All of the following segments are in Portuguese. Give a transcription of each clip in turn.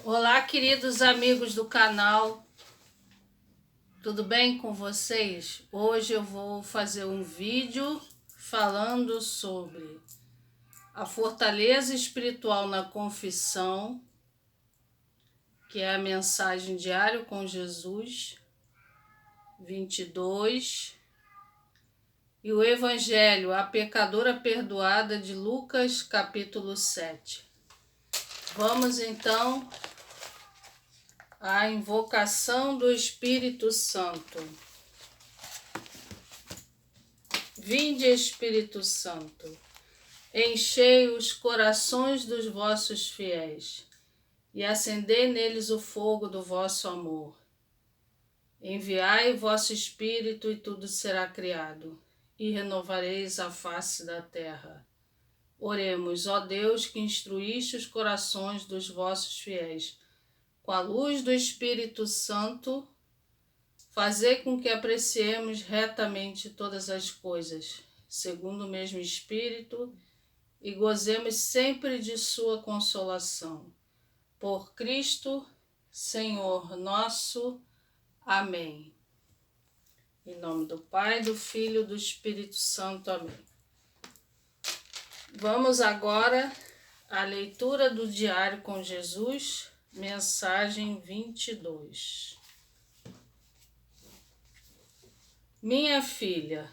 Olá, queridos amigos do canal, tudo bem com vocês? Hoje eu vou fazer um vídeo falando sobre a fortaleza espiritual na confissão, que é a mensagem diária com Jesus, 22, e o Evangelho, a pecadora perdoada de Lucas, capítulo 7. Vamos então à invocação do Espírito Santo. Vinde, Espírito Santo, enchei os corações dos vossos fiéis e acendei neles o fogo do vosso amor. Enviai o vosso Espírito e tudo será criado, e renovareis a face da terra. Oremos, ó Deus, que instruíste os corações dos vossos fiéis, com a luz do Espírito Santo, fazei com que apreciemos retamente todas as coisas, segundo o mesmo Espírito, e gozemos sempre de sua consolação. Por Cristo, Senhor nosso. Amém. Em nome do Pai, do Filho e do Espírito Santo. Amém. Vamos agora à leitura do Diário com Jesus, mensagem 22. Minha filha,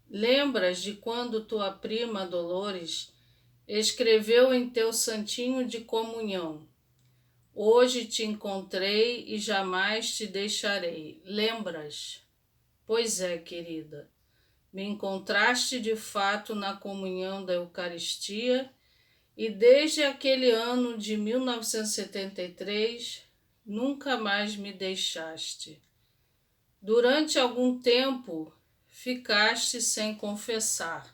lembras de quando tua prima Dolores escreveu em teu santinho de comunhão: hoje te encontrei e jamais te deixarei. Lembras? Pois é, querida, me encontraste de fato na comunhão da Eucaristia e desde aquele ano de 1973 nunca mais me deixaste. Durante algum tempo ficaste sem confessar,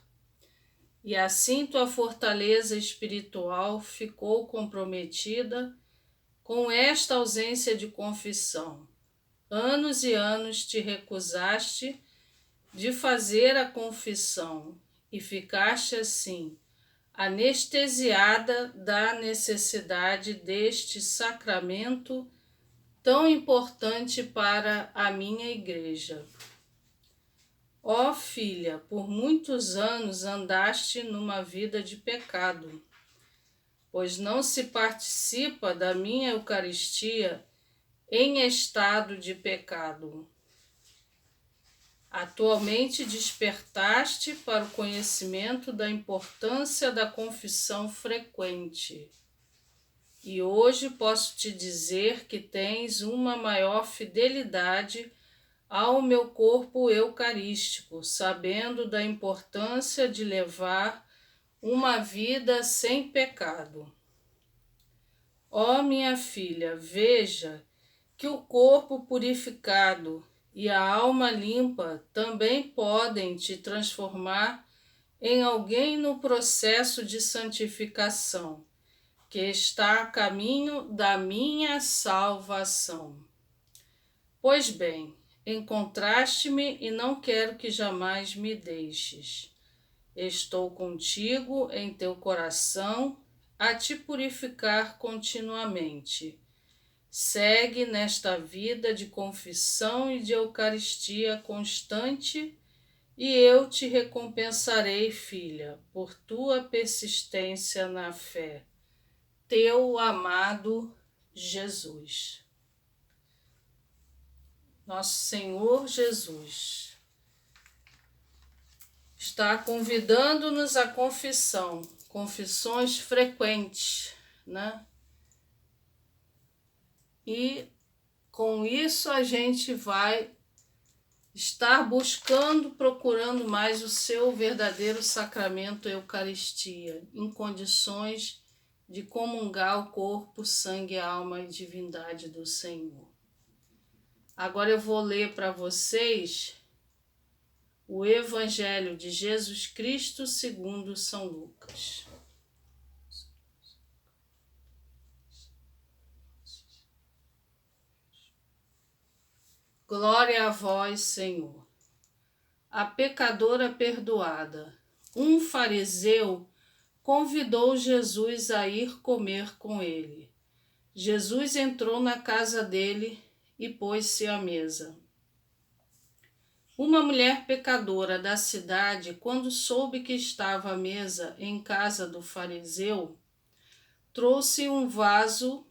e assim tua fortaleza espiritual ficou comprometida com esta ausência de confissão. Anos e anos te recusaste de fazer a confissão e ficaste assim, anestesiada da necessidade deste sacramento tão importante para a minha igreja. Ó filha, por muitos anos andaste numa vida de pecado, pois não se participa da minha Eucaristia em estado de pecado. Atualmente despertaste para o conhecimento da importância da confissão frequente. E hoje posso te dizer que tens uma maior fidelidade ao meu corpo eucarístico, sabendo da importância de levar uma vida sem pecado. Ó minha filha, veja que o corpo purificado e a alma limpa também podem te transformar em alguém no processo de santificação, que está a caminho da minha salvação. Pois bem, encontraste-me e não quero que jamais me deixes. Estou contigo em teu coração a te purificar continuamente. Segue nesta vida de confissão e de Eucaristia constante, e eu te recompensarei, filha, por tua persistência na fé. Teu amado Jesus. Nosso Senhor Jesus está convidando-nos à confissão, confissões frequentes, né? E com isso a gente vai estar buscando, procurando mais o seu verdadeiro sacramento Eucaristia, em condições de comungar o corpo, sangue, alma e divindade do Senhor. Agora eu vou ler para vocês o Evangelho de Jesus Cristo segundo São Lucas. Glória a vós, Senhor. A pecadora perdoada. Um fariseu convidou Jesus a ir comer com ele. Jesus entrou na casa dele e pôs-se à mesa. Uma mulher pecadora da cidade, quando soube que estava à mesa em casa do fariseu, trouxe um vaso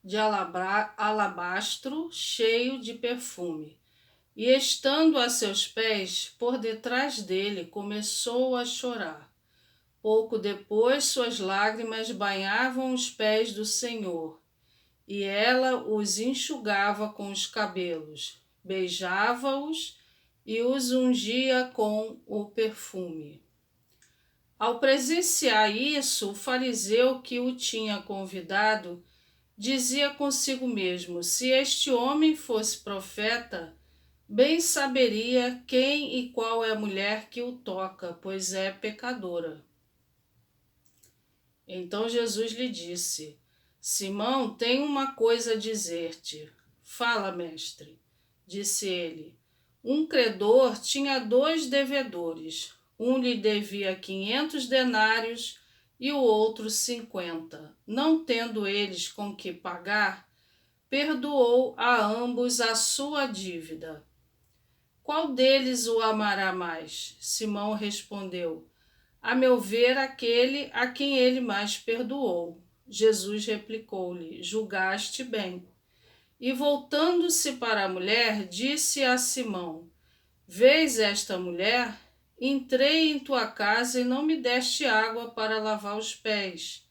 de alabastro cheio de perfume, e estando a seus pés, por detrás dele, começou a chorar. Pouco depois, suas lágrimas banhavam os pés do Senhor, e ela os enxugava com os cabelos, beijava-os e os ungia com o perfume. Ao presenciar isso, o fariseu que o tinha convidado dizia consigo mesmo: se este homem fosse profeta, bem saberia quem e qual é a mulher que o toca, pois é pecadora. Então Jesus lhe disse: Simão, tenho uma coisa a dizer-te. Fala, mestre, disse ele. Um credor tinha 2 devedores. Um lhe devia 500 denários e o outro 50. Não tendo eles com que pagar, perdoou a ambos a sua dívida. Qual deles o amará mais? Simão respondeu: a meu ver, aquele a quem ele mais perdoou. Jesus replicou-lhe: julgaste bem. E voltando-se para a mulher, disse a Simão: vês esta mulher? Entrei em tua casa e não me deste água para lavar os pés,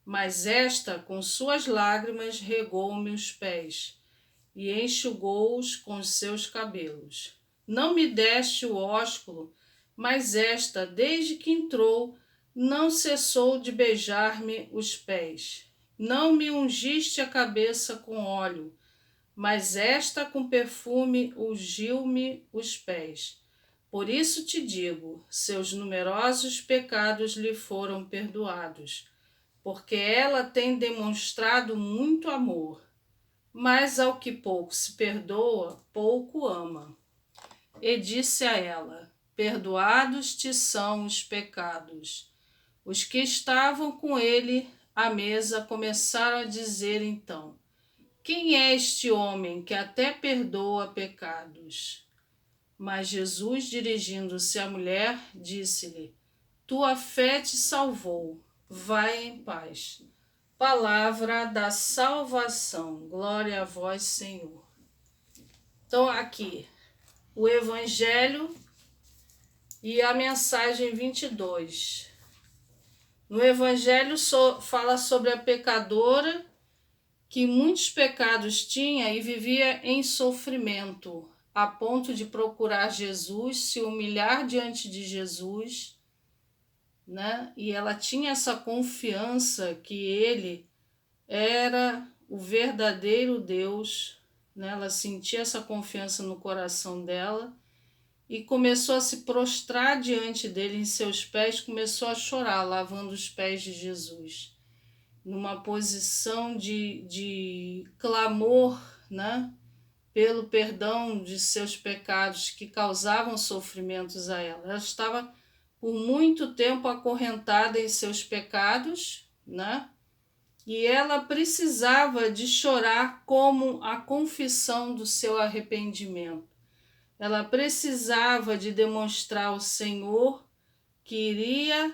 mas esta, com suas lágrimas, regou-me os pés e enxugou-os com os seus cabelos. Não me deste o ósculo, mas esta, desde que entrou, não cessou de beijar-me os pés. Não me ungiste a cabeça com óleo, mas esta com perfume ungiu-me os pés. Por isso te digo, seus numerosos pecados lhe foram perdoados, porque ela tem demonstrado muito amor. Mas ao que pouco se perdoa, pouco ama. E disse a ela: perdoados te são os pecados. Os que estavam com ele à mesa começaram a dizer então: quem é este homem que até perdoa pecados? Mas Jesus, dirigindo-se à mulher, disse-lhe: tua fé te salvou, vai em paz. Palavra da salvação, glória a vós, Senhor. Então, aqui, o Evangelho e a mensagem 22. No Evangelho fala sobre a pecadora que muitos pecados tinha e vivia em sofrimento, a ponto de procurar Jesus, se humilhar diante de Jesus, né? E ela tinha essa confiança que ele era o verdadeiro Deus, né? Ela sentia essa confiança no coração dela e começou a se prostrar diante dele em seus pés, começou a chorar, lavando os pés de Jesus, numa posição de clamor, né? Pelo perdão de seus pecados que causavam sofrimentos a ela. Ela estava por muito tempo acorrentada em seus pecados, né? E ela precisava de chorar como a confissão do seu arrependimento. Ela precisava de demonstrar ao Senhor que iria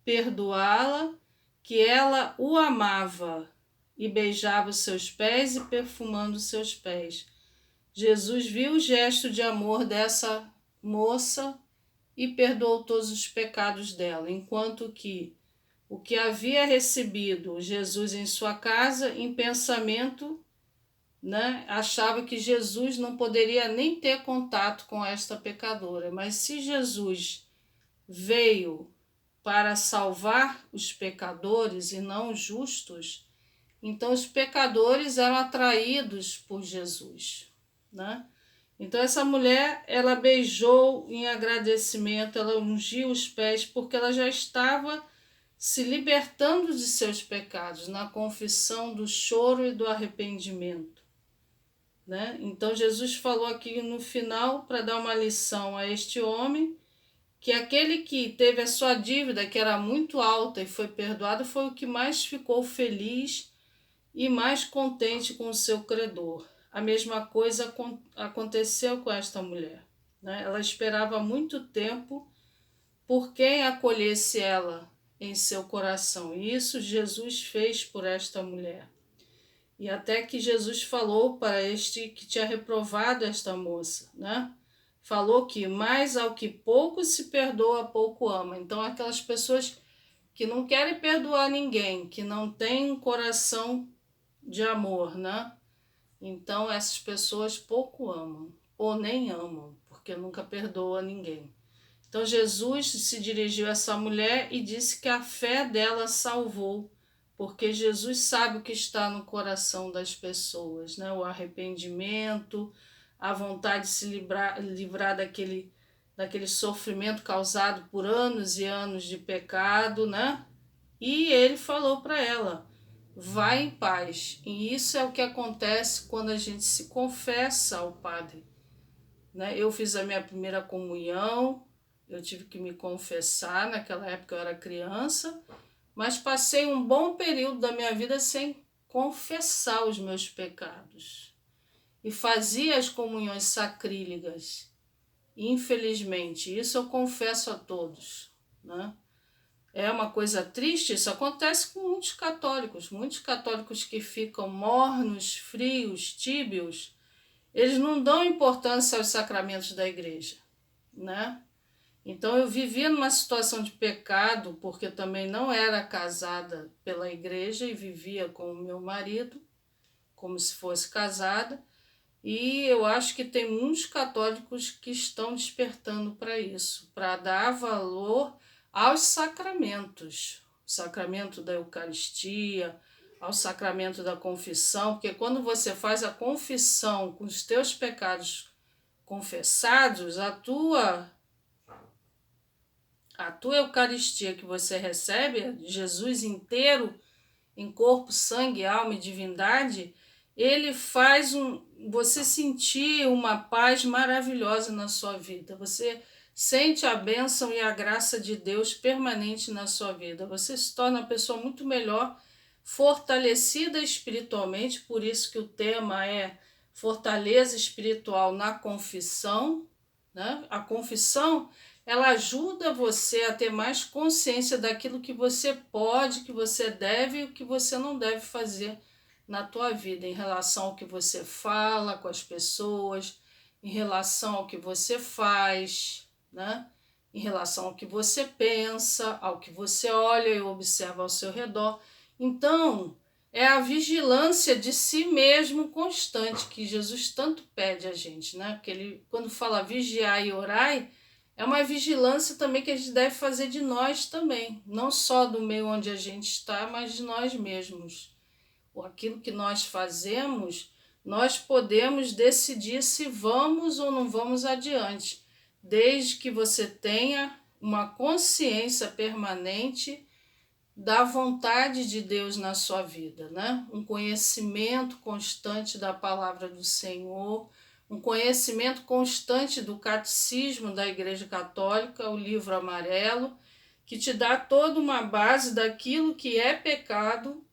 perdoá-la, que ela o amava, e beijava os seus pés e perfumando os seus pés. Jesus viu o gesto de amor dessa moça e perdoou todos os pecados dela, enquanto que o que havia recebido Jesus em sua casa, em pensamento, né, achava que Jesus não poderia nem ter contato com esta pecadora. Mas se Jesus veio para salvar os pecadores e não os justos, então os pecadores eram atraídos por Jesus, né? Então essa mulher, ela beijou em agradecimento, ela ungiu os pés, porque ela já estava se libertando de seus pecados, na confissão do choro e do arrependimento, né? Então Jesus falou aqui no final, para dar uma lição a este homem, que aquele que teve a sua dívida, que era muito alta e foi perdoado, foi o que mais ficou feliz e mais contente com o seu credor. A mesma coisa aconteceu com esta mulher, né? Ela esperava muito tempo por quem acolhesse ela em seu coração. E isso Jesus fez por esta mulher. E até que Jesus falou para este que tinha reprovado esta moça, né? Falou que mais ao que pouco se perdoa, pouco ama. Então, aquelas pessoas que não querem perdoar ninguém, que não têm um coração de amor, né? Então, essas pessoas pouco amam, ou nem amam, porque nunca perdoa ninguém. Então, Jesus se dirigiu a essa mulher e disse que a fé dela salvou, porque Jesus sabe o que está no coração das pessoas, né? O arrependimento, a vontade de se livrar daquele sofrimento causado por anos e anos de pecado, né? E ele falou para ela: vai em paz. E isso é o que acontece quando a gente se confessa ao Padre, né? Eu fiz a minha primeira comunhão, eu tive que me confessar, naquela época eu era criança, mas passei um bom período da minha vida sem confessar os meus pecados. E fazia as comunhões sacrílegas. Infelizmente, isso eu confesso a todos, né? É uma coisa triste, isso acontece com muitos católicos que ficam mornos, frios, tíbios, eles não dão importância aos sacramentos da igreja, né? Então eu vivia numa situação de pecado, porque eu também não era casada pela igreja e vivia com o meu marido, como se fosse casada, e eu acho que tem muitos católicos que estão despertando para isso, para dar valor aos sacramentos, o sacramento da Eucaristia, ao sacramento da confissão, porque quando você faz a confissão com os teus pecados confessados, a tua Eucaristia que você recebe, Jesus inteiro, em corpo, sangue, alma e divindade, ele faz você sentir uma paz maravilhosa na sua vida. Você sente a bênção e a graça de Deus permanente na sua vida. Você se torna uma pessoa muito melhor, fortalecida espiritualmente, por isso que o tema é fortaleza espiritual na confissão, né? A confissão, ela ajuda você a ter mais consciência daquilo que você pode, que você deve e o que você não deve fazer na tua vida, em relação ao que você fala com as pessoas, em relação ao que você faz, né? Em relação ao que você pensa, ao que você olha e observa ao seu redor. Então, é a vigilância de si mesmo constante que Jesus tanto pede a gente, né? Porque ele, quando fala vigiai e orai, é uma vigilância também que a gente deve fazer de nós também, não só do meio onde a gente está, mas de nós mesmos. Aquilo que nós fazemos, nós podemos decidir se vamos ou não vamos adiante, desde que você tenha uma consciência permanente da vontade de Deus na sua vida, né? Um conhecimento constante da palavra do Senhor, um conhecimento constante do catecismo da Igreja Católica, o livro amarelo, que te dá toda uma base daquilo que é pecado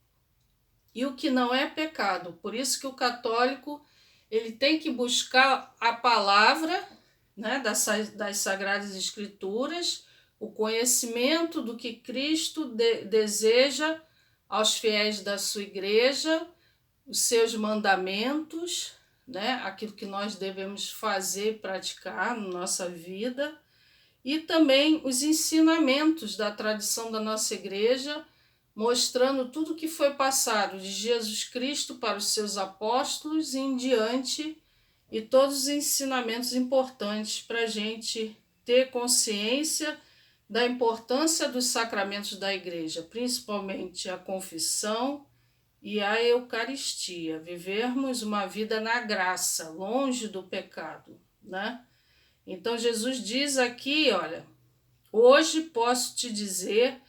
e o que não é pecado. Por isso que o católico, ele tem que buscar a palavra, né, das Sagradas Escrituras, o conhecimento do que Cristo deseja aos fiéis da sua igreja, os seus mandamentos, né, aquilo que nós devemos fazer e praticar na nossa vida, e também os ensinamentos da tradição da nossa igreja, mostrando tudo que foi passado de Jesus Cristo para os seus apóstolos e em diante, e todos os ensinamentos importantes para a gente ter consciência da importância dos sacramentos da igreja, principalmente a confissão e a Eucaristia, vivermos uma vida na graça, longe do pecado, né? Então Jesus diz aqui, olha, hoje posso te dizer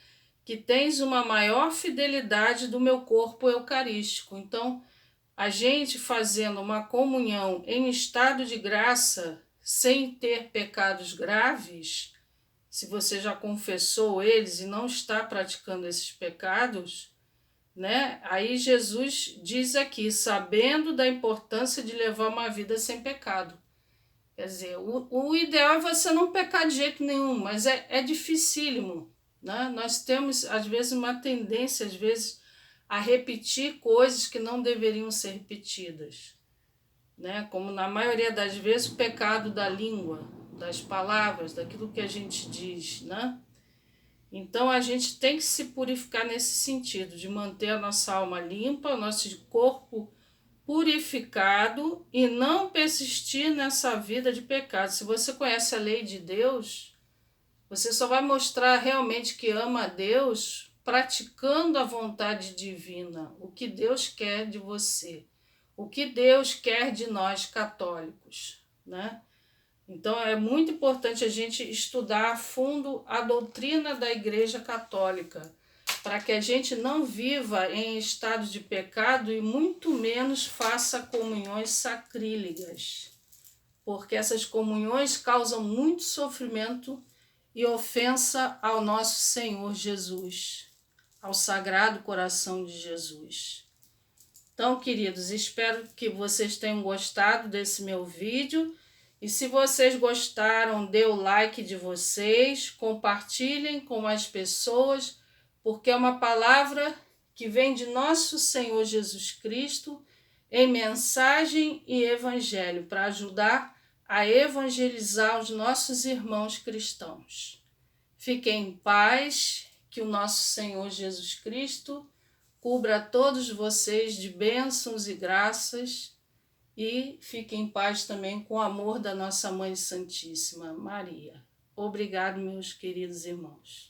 que tens uma maior fidelidade do meu corpo eucarístico. Então, a gente fazendo uma comunhão em estado de graça, sem ter pecados graves, se você já confessou eles e não está praticando esses pecados, né? Aí Jesus diz aqui, sabendo da importância de levar uma vida sem pecado. Quer dizer, o ideal é você não pecar de jeito nenhum, mas é dificílimo, né? Nós temos, às vezes, uma tendência, às vezes, a repetir coisas que não deveriam ser repetidas, né? Como na maioria das vezes o pecado da língua, das palavras, daquilo que a gente diz, né? Então a gente tem que se purificar nesse sentido, de manter a nossa alma limpa, o nosso corpo purificado e não persistir nessa vida de pecado. Se você conhece a lei de Deus, você só vai mostrar realmente que ama a Deus praticando a vontade divina, o que Deus quer de você, o que Deus quer de nós católicos, né? Então é muito importante a gente estudar a fundo a doutrina da Igreja Católica, para que a gente não viva em estado de pecado e muito menos faça comunhões sacrílegas, porque essas comunhões causam muito sofrimento e ofensa ao nosso Senhor Jesus, ao Sagrado Coração de Jesus. Então, queridos, espero que vocês tenham gostado desse meu vídeo. E se vocês gostaram, dê o like de vocês, compartilhem com as pessoas, porque é uma palavra que vem de nosso Senhor Jesus Cristo em mensagem e evangelho, para ajudar a evangelizar os nossos irmãos cristãos. Fiquem em paz, que o nosso Senhor Jesus Cristo cubra todos vocês de bênçãos e graças, e fiquem em paz também com o amor da nossa Mãe Santíssima, Maria. Obrigado, meus queridos irmãos.